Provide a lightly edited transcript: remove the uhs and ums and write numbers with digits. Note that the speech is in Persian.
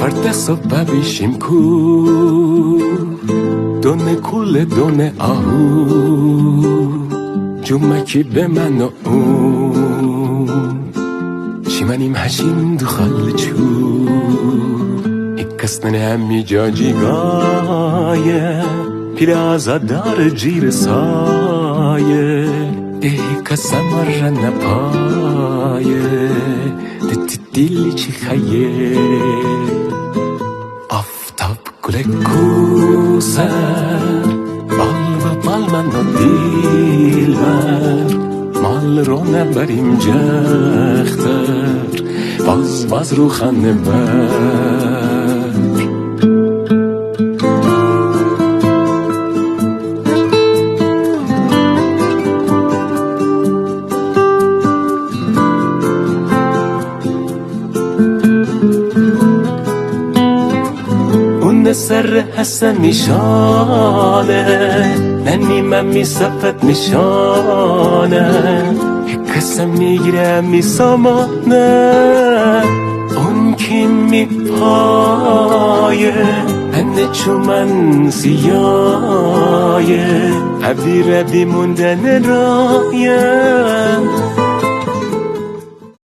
پردست و ببیشیم کو دونه کل دونه آهو جمکی به من و اون شیمانیم هشیم دو خال چو اکسنن همی جاجی گایه پیر آزادار جیر سایه ای کسم رن پایه دیلی چی خیه آفتاب گل کوسر بال و بال من و دیل بر مال رو نبریم جختر باز رو خانه بر سر حسن میشانه ننیمم میصفت میشانه کسم میگیره میسامانه اون کی میپایه هنه چومن سیایه عبی ربی موندن رایه